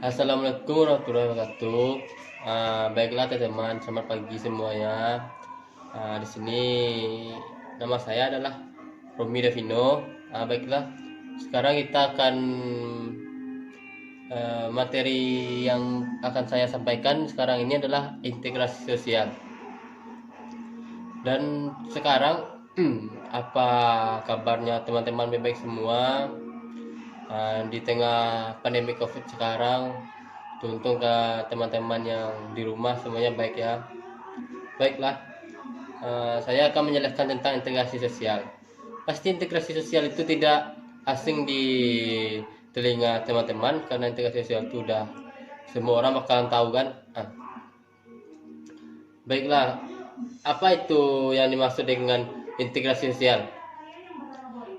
Assalamualaikum warahmatullahi wabarakatuh. Baiklah teman-teman, selamat pagi semuanya. Di sini nama saya adalah Romi Davino. Baiklah, sekarang kita akan materi yang akan saya sampaikan sekarang ini adalah integrasi sosial. Dan sekarang apa kabarnya teman-teman, baik-baik semua? Di tengah pandemi COVID sekarang, untung ke teman-teman yang di rumah semuanya baik ya. Baiklah, saya akan menjelaskan tentang integrasi sosial. Pasti integrasi sosial itu tidak asing di telinga teman-teman, karena integrasi sosial itu udah semua orang bakalan tahu kan. Baiklah, apa itu yang dimaksud dengan integrasi sosial?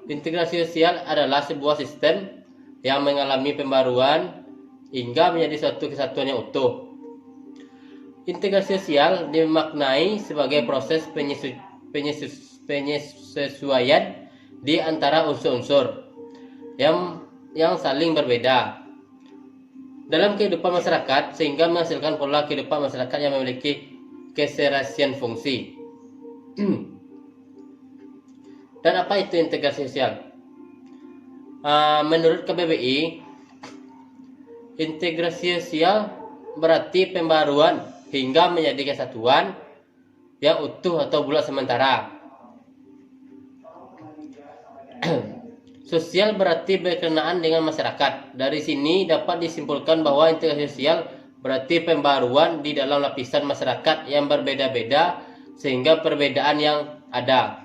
Integrasi sosial adalah sebuah sistem yang mengalami pembaruan hingga menjadi suatu kesatuan yang utuh. Integrasi sosial dimaknai sebagai proses penyesuaian di antara unsur-unsur yang saling berbeda dalam kehidupan masyarakat, sehingga menghasilkan pola kehidupan masyarakat yang memiliki keserasian fungsi. Dan apa itu integrasi sosial? Menurut KBBI, integrasi sosial berarti pembaruan hingga menjadi kesatuan yang utuh atau bulat sementara. Sosial berarti berkenaan dengan masyarakat. Dari sini dapat disimpulkan bahwa integrasi sosial berarti pembaruan di dalam lapisan masyarakat yang berbeda-beda, sehingga perbedaan yang ada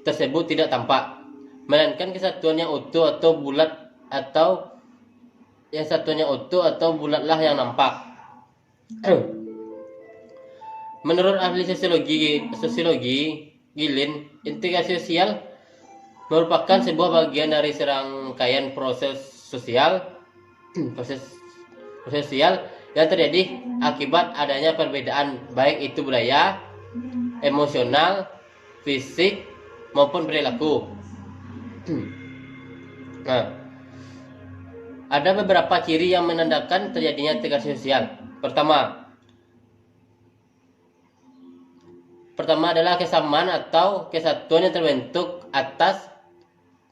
tersebut tidak tampak, melainkan kesatuan yang utuh atau bulat, atau yang satunya utuh atau bulatlah yang nampak. Menurut ahli sosiologi Gilin, integrasi sosial merupakan sebuah bagian dari serangkaian proses sosial yang terjadi akibat adanya perbedaan, baik itu budaya, emosional, fisik, maupun perilaku. Ada beberapa ciri yang menandakan terjadinya integrasi sosial. Pertama adalah kesamaan atau kesatuan yang terbentuk atas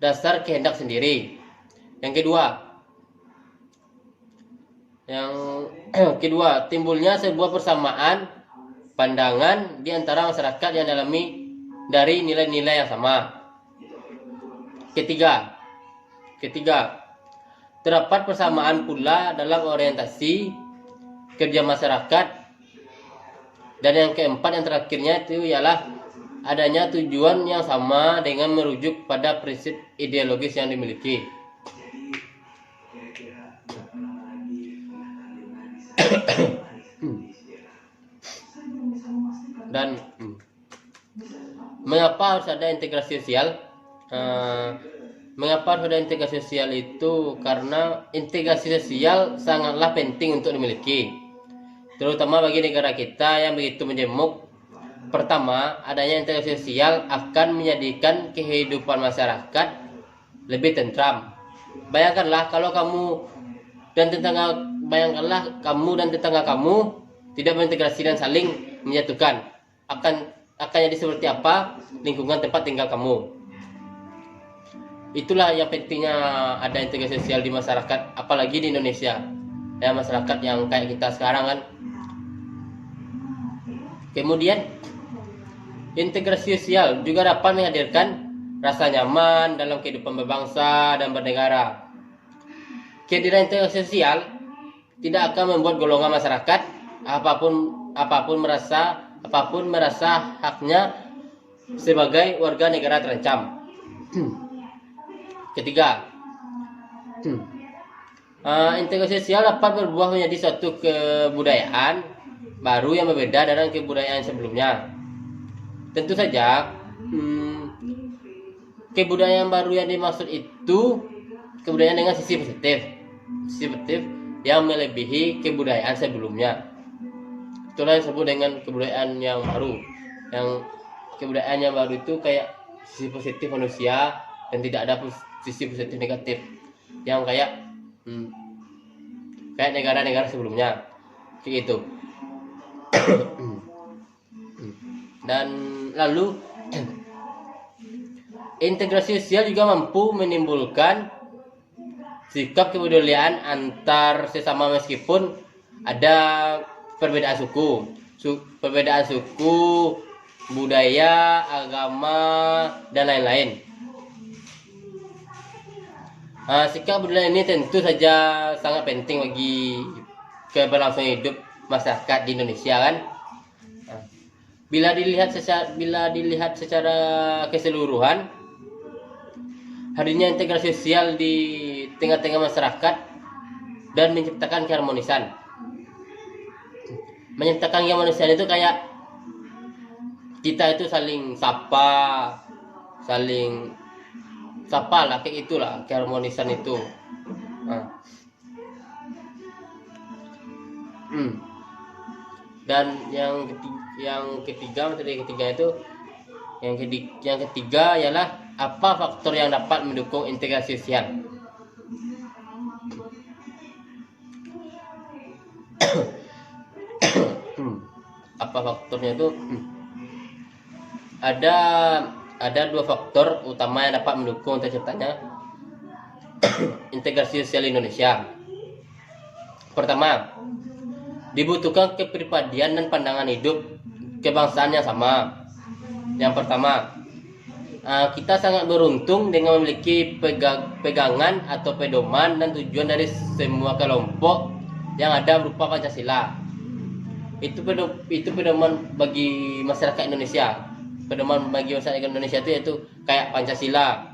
dasar kehendak sendiri. Yang kedua, timbulnya sebuah persamaan pandangan di antara masyarakat yang dalami dari nilai-nilai yang sama. Ketiga, terdapat persamaan pula dalam orientasi kerja masyarakat. Dan yang keempat, yang terakhirnya itu ialah adanya tujuan yang sama dengan merujuk pada prinsip ideologis yang dimiliki. Dan mengapa harus ada integrasi sosial? Mengapa harus ada integrasi sosial itu? Karena integrasi sosial sangatlah penting untuk dimiliki, terutama bagi negara kita yang begitu majemuk. Pertama, adanya integrasi sosial akan menjadikan kehidupan masyarakat lebih tentram. Bayangkanlah kamu dan tetangga kamu tidak berintegrasi dan saling menyatukan, akan jadi seperti apa lingkungan tempat tinggal kamu. Itulah yang pentingnya ada integrasi sosial di masyarakat, apalagi di Indonesia ya, masyarakat yang kayak kita sekarang kan. Kemudian, integrasi sosial juga dapat menghadirkan rasa nyaman dalam kehidupan berbangsa dan bernegara. Kehadiran integrasi sosial tidak akan membuat golongan masyarakat apapun merasa haknya sebagai warga negara terancam. Ketiga, integrasi sosial dapat berbuah menjadi suatu kebudayaan baru yang berbeda dari kebudayaan sebelumnya. Tentu saja, kebudayaan baru yang dimaksud itu kebudayaan dengan sisi positif yang melebihi kebudayaan sebelumnya. Itulah yang disebut dengan kebudayaan yang baru. Yang kebudayaan yang baru itu kayak sisi positif manusia dan tidak ada sisi positif negatif. Yang kayak kayak negara-negara sebelumnya kayak gitu. Dan lalu integrasi sosial juga mampu menimbulkan sikap kepedulian antar sesama meskipun ada perbedaan suku, budaya, agama, dan lain-lain. Sikap kepedulian ini tentu saja sangat penting bagi keberlangsungan hidup masyarakat di Indonesia kan. Bila dilihat secara keseluruhan, hadirnya integrasi sosial di tengah-tengah masyarakat dan menciptakan keharmonisan. Menciptakan keharmonisan itu kayak kita itu saling sapa lah, kayak itulah keharmonisan itu. Dan yang ketiga ialah apa faktor yang dapat mendukung integrasi sosial. Apa faktornya itu? Ada dua faktor utama yang dapat mendukung terciptanya integrasi sosial Indonesia. Pertama, dibutuhkan kepribadian dan pandangan hidup kebangsaan yang sama. Yang pertama, kita sangat beruntung dengan memiliki pegangan atau pedoman dan tujuan dari semua kelompok yang ada berupa Pancasila. Itu pedoman bagi masyarakat Indonesia. Pedoman bagi masyarakat Indonesia itu yaitu kayak Pancasila.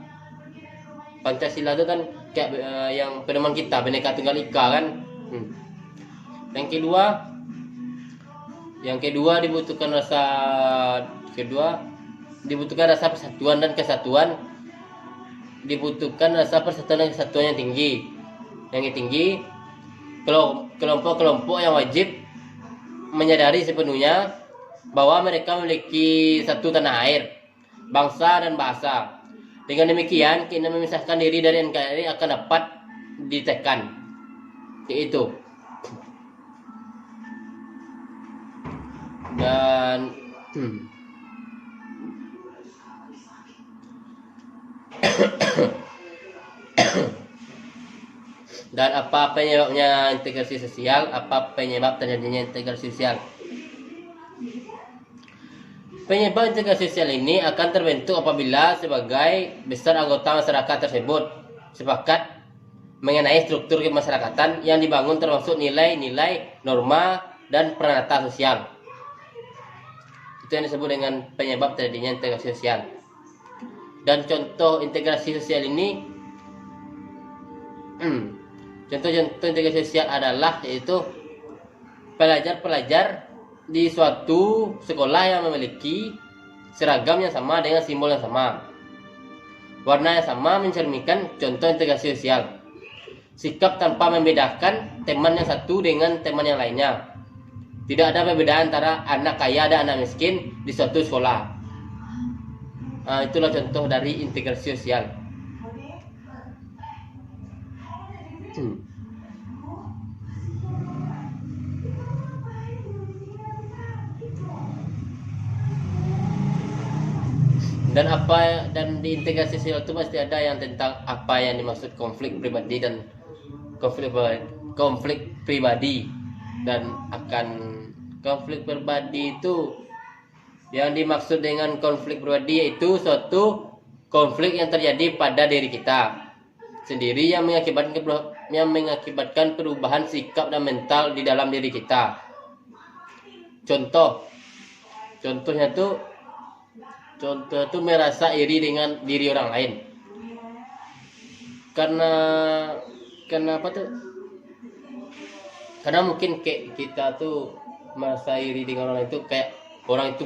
Pancasila itu kan kayak yang pedoman kita, Bhinneka Tunggal Ika kan. Yang kedua dibutuhkan rasa persatuan dan kesatuan. Dibutuhkan rasa persatuan dan kesatuan yang tinggi. Kelompok-kelompok yang wajib menyadari sepenuhnya bahwa mereka memiliki satu tanah air, bangsa dan bahasa. Dengan demikian, keinginan memisahkan diri dari NKRI akan dapat ditekan. Itu. Dan dan apa penyebabnya integrasi sosial? Apa penyebab terjadinya integrasi sosial? Penyebab integrasi sosial ini akan terbentuk apabila sebagai besar anggota masyarakat tersebut sepakat mengenai struktur kemasyarakatan yang dibangun termasuk nilai-nilai, norma, dan peranata sosial. Itu yang disebut dengan penyebab terjadinya integrasi sosial. Dan contoh integrasi sosial ini contoh-contoh integrasi sosial adalah yaitu pelajar-pelajar di suatu sekolah yang memiliki seragam yang sama dengan simbol yang sama, warna yang sama mencerminkan contoh integrasi sosial. Sikap tanpa membedakan teman yang satu dengan teman yang lainnya. Tidak ada perbedaan antara anak kaya dan anak miskin di suatu sekolah. Itulah contoh dari integrasi sosial. Dan di integrasi sosial itu pasti ada yang tentang apa yang dimaksud konflik pribadi dan konflik pribadi. Dan akan konflik pribadi itu yang dimaksud dengan konflik pribadi yaitu suatu konflik yang terjadi pada diri kita sendiri yang mengakibatkan perubahan sikap dan mental di dalam diri kita. Contohnya tuh merasa iri dengan diri orang lain. Karena apa tuh? Karena mungkin kayak kita tuh merasa iri dengan orang itu, kayak orang itu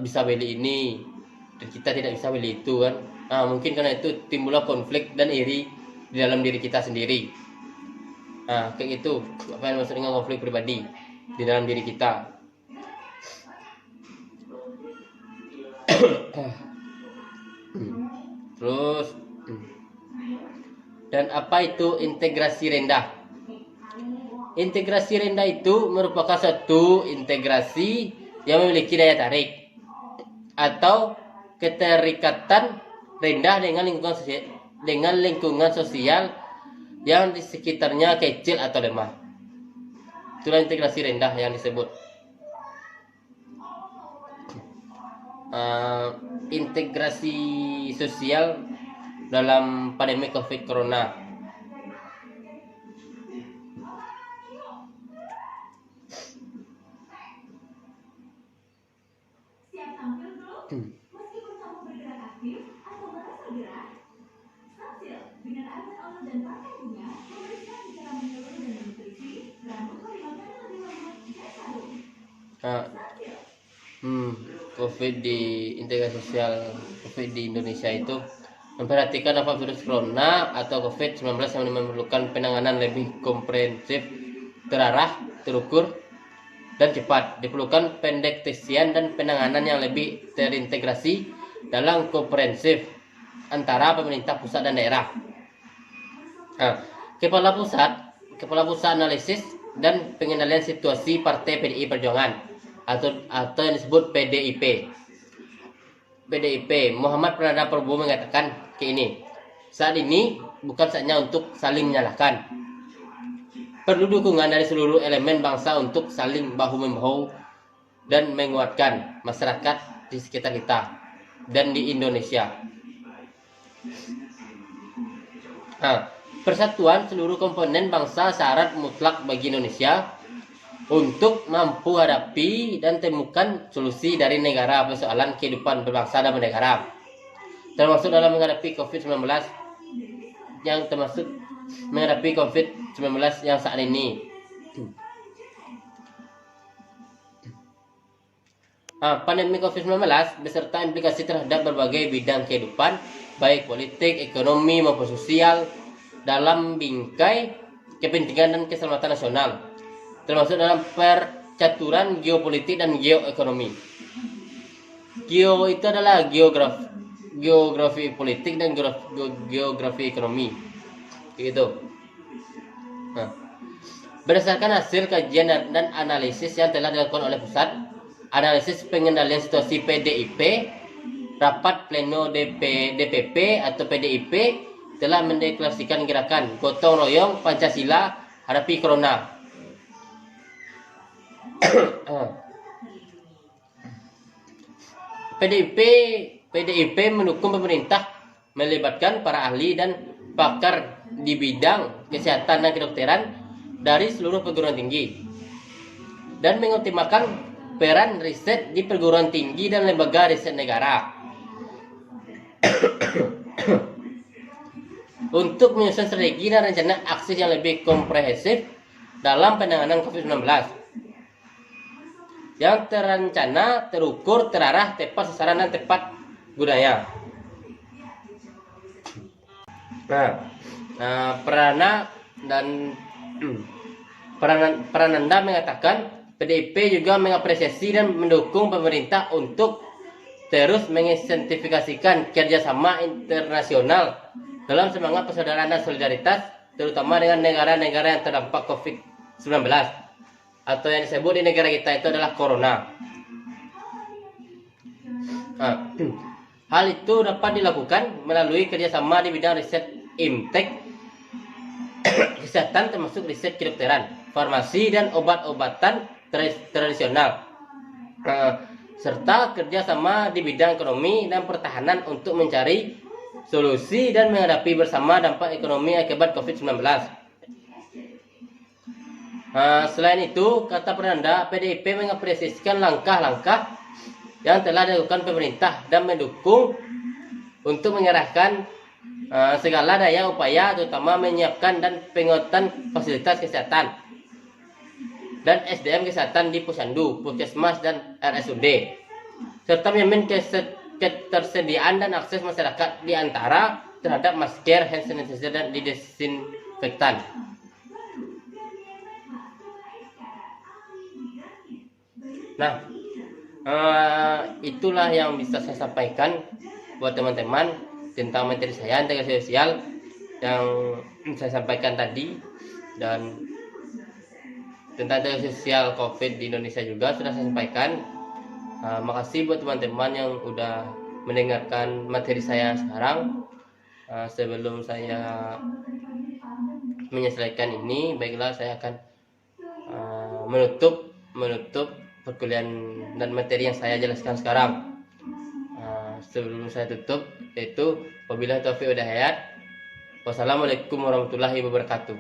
bisa beli ini dan kita tidak bisa beli itu kan. Mungkin karena itu timbullah konflik dan iri di dalam diri kita sendiri. Kayak gitu. Apa yang maksud dengan konflik pribadi di dalam diri kita? Terus, dan apa itu integrasi rendah? integrasi rendah itu merupakan satu integrasi yang memiliki daya tarik atau keterikatan rendah dengan lingkungan sosial yang di sekitarnya kecil atau lemah. Itulah integrasi rendah yang disebut. Integrasi sosial dalam pandemi COVID Corona. COVID di integrasi sosial COVID di Indonesia itu memperhatikan apa virus corona atau COVID-19 yang memerlukan penanganan lebih komprehensif, terarah, terukur, dan cepat. Diperlukan pendeteksian dan penanganan yang lebih terintegrasi dalam komprehensif antara pemerintah pusat dan daerah. Kepala pusat analisis dan pengendalian situasi Partai PDI Perjuangan atau yang disebut PDIP Muhammad Prananda Prabowo mengatakan ini, saat ini bukan saatnya untuk saling menyalahkan. Perlu dukungan dari seluruh elemen bangsa untuk saling bahu-membahu dan menguatkan masyarakat di sekitar kita dan di Indonesia. Persatuan seluruh komponen bangsa syarat mutlak bagi Indonesia untuk mampu hadapi dan temukan solusi dari negara persoalan kehidupan berbangsa dan bernegara, termasuk dalam menghadapi COVID-19 yang saat ini. Pandemi COVID-19 beserta implikasi terhadap berbagai bidang kehidupan, baik politik, ekonomi maupun sosial, dalam bingkai kepentingan dan keselamatan nasional, termasuk dalam percaturan geopolitik dan geoekonomi. Geo itu adalah geografi politik dan geografi ekonomi, gitu. Berdasarkan hasil kajian dan analisis yang telah dilakukan oleh Pusat Analisis Pengendalian Situasi PDIP, rapat pleno DPP atau PDIP telah mendeklarasikan gerakan gotong royong Pancasila hadapi Corona. PDIP mendukung pemerintah melibatkan para ahli dan pakar di bidang kesehatan dan kedokteran dari seluruh perguruan tinggi dan mengoptimalkan peran riset di perguruan tinggi dan lembaga riset negara untuk menyusun strategi dan rencana aksi yang lebih komprehensif dalam penanganan COVID-19 yang terencana, terukur, terarah, tepat sasaran, dan tepat gunanya. Prananda mengatakan PDIP juga mengapresiasi dan mendukung pemerintah untuk terus menginsensifikasikan kerjasama internasional dalam semangat persaudaraan dan solidaritas, terutama dengan negara-negara yang terdampak COVID-19 atau yang disebut di negara kita itu adalah Corona. Hal itu dapat dilakukan melalui kerjasama di bidang riset IMTEK, kesehatan termasuk riset kedokteran, farmasi dan obat-obatan tradisional, serta kerjasama di bidang ekonomi dan pertahanan untuk mencari solusi dan menghadapi bersama dampak ekonomi akibat COVID-19. Selain itu, kata Prananda, PDIP mengapresiasikan langkah-langkah yang telah dilakukan pemerintah dan mendukung untuk mengerahkan segala daya upaya, terutama menyiapkan dan penguatan fasilitas kesehatan dan SDM kesehatan di Posyandu, Puskesmas, dan RSUD, serta menjamin ketersediaan dan akses masyarakat di antara terhadap masker, hand sanitizer, dan disinfektan. Itulah yang bisa saya sampaikan buat teman-teman tentang materi saya integrasi sosial yang saya sampaikan tadi, dan tentang teori sosial COVID di Indonesia juga sudah saya sampaikan. Makasih buat teman-teman yang udah mendengarkan materi saya sekarang. Sebelum saya menyelesaikan ini, baiklah saya akan menutup perkuliahan dan materi yang saya jelaskan sekarang. Sebelum saya tutup, yaitu wabillahi taufiq wal hidayah. Wassalamualaikum warahmatullahi wabarakatuh.